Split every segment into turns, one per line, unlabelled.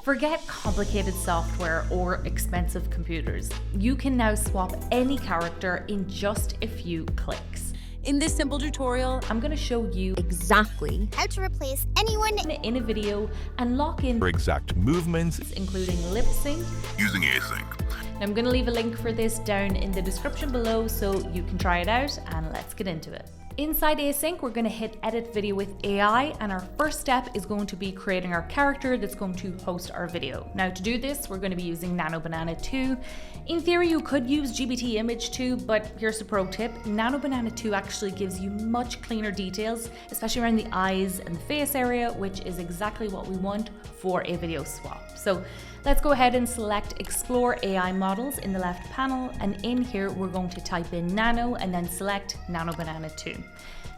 Forget complicated software or expensive computers. You can now swap any character in just a few clicks.
In this simple tutorial,
I'm going to show you
exactly how to replace anyone
in a video and lock in
for exact movements,
including lip sync,
using Async.
Now I'm going to leave a link for this down in the description below so you can try it out, and let's get into it. Inside Async, we're going to hit edit video with AI, and our first step is going to be creating our character that's going to host our video. Now to do this, we're going to be using Nano Banana 2. In theory, you could use GBT Image 2, but here's the pro tip. Nano Banana 2 actually gives you much cleaner details, especially around the eyes and the face area, which is exactly what we want for a video swap. So let's go ahead and select Explore AI Models in the left panel, and in here we're going to type in Nano and then select Nano Banana 2.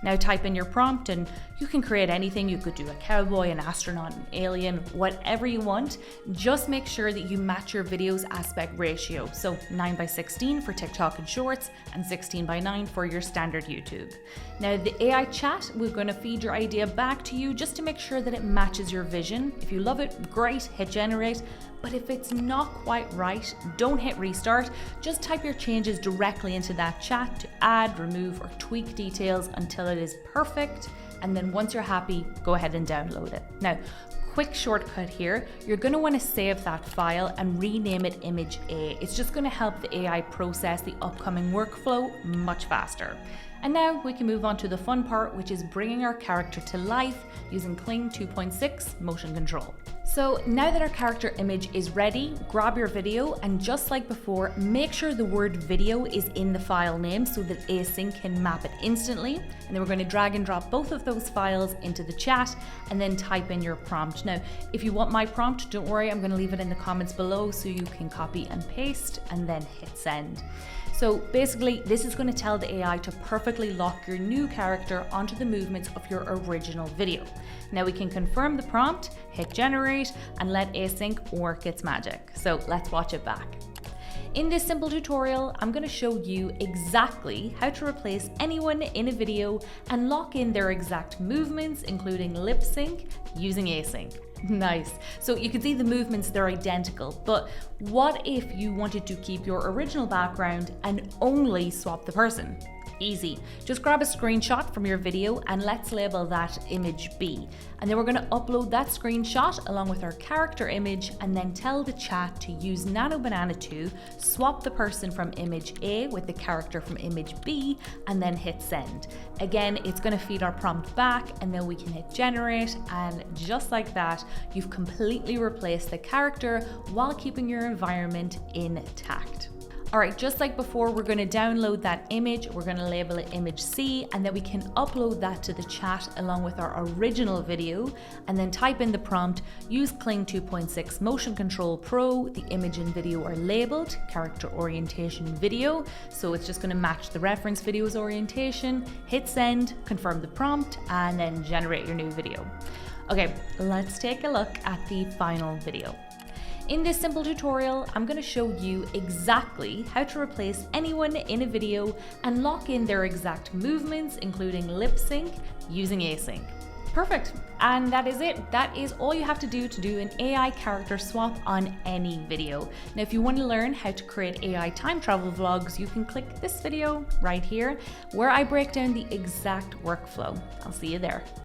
Now type in your prompt and you can create anything. You could do a cowboy, an astronaut, an alien, whatever you want. Just make sure that you match your video's aspect ratio. So 9:16 for TikTok and Shorts and 16:9 for your standard YouTube. Now the AI chat, we're going to feed your idea back to you just to make sure that it matches your vision. If you love it, great, hit generate. But if it's not quite right, don't hit restart. Just type your changes directly into that chat to add, remove, or tweak details until it is perfect. And then once you're happy, go ahead and download it. Now, quick shortcut here, you're going to want to save that file and rename it Image A. It's just going to help the AI process the upcoming workflow much faster. And now we can move on to the fun part, which is bringing our character to life using Kling 2.6 motion control. So now that our character image is ready, grab your video, and just like before, make sure the word video is in the file name so that Async can map it instantly. And then we're going to drag and drop both of those files into the chat and then type in your prompt. Now, if you want my prompt, don't worry, I'm going to leave it in the comments below so you can copy and paste and then hit send. So basically, this is going to tell the AI to perfectly lock your new character onto the movements of your original video. Now we can confirm the prompt, hit generate, and let Async work its magic. So let's watch it back. In this simple tutorial, I'm going to show you exactly how to replace anyone in a video and lock in their exact movements, including lip sync, using Async. Nice. So you can see the movements, they're identical, but what if you wanted to keep your original background and only swap the person? Easy. Just grab a screenshot from your video and let's label that image B. And then we're going to upload that screenshot along with our character image and then tell the chat to use Nano Banana 2, swap the person from image A with the character from image B, and then hit send. Again, it's going to feed our prompt back and then we can hit generate, and just like that, you've completely replaced the character while keeping your environment intact. All right, just like before, we're going to download that image, we're going to label it image C, and then we can upload that to the chat along with our original video, and then type in the prompt, use Kling 2.6 Motion Control Pro, the image and video are labeled, character orientation video, so it's just going to match the reference video's orientation, hit send, confirm the prompt, and then generate your new video. Okay, let's take a look at the final video. In this simple tutorial, I'm going to show you exactly how to replace anyone in a video and lock in their exact movements, including lip sync, using Async. Perfect. And that is it. That is all you have to do an AI character swap on any video. Now, if you want to learn how to create AI time travel vlogs, you can click this video right here where I break down the exact workflow. I'll see you there.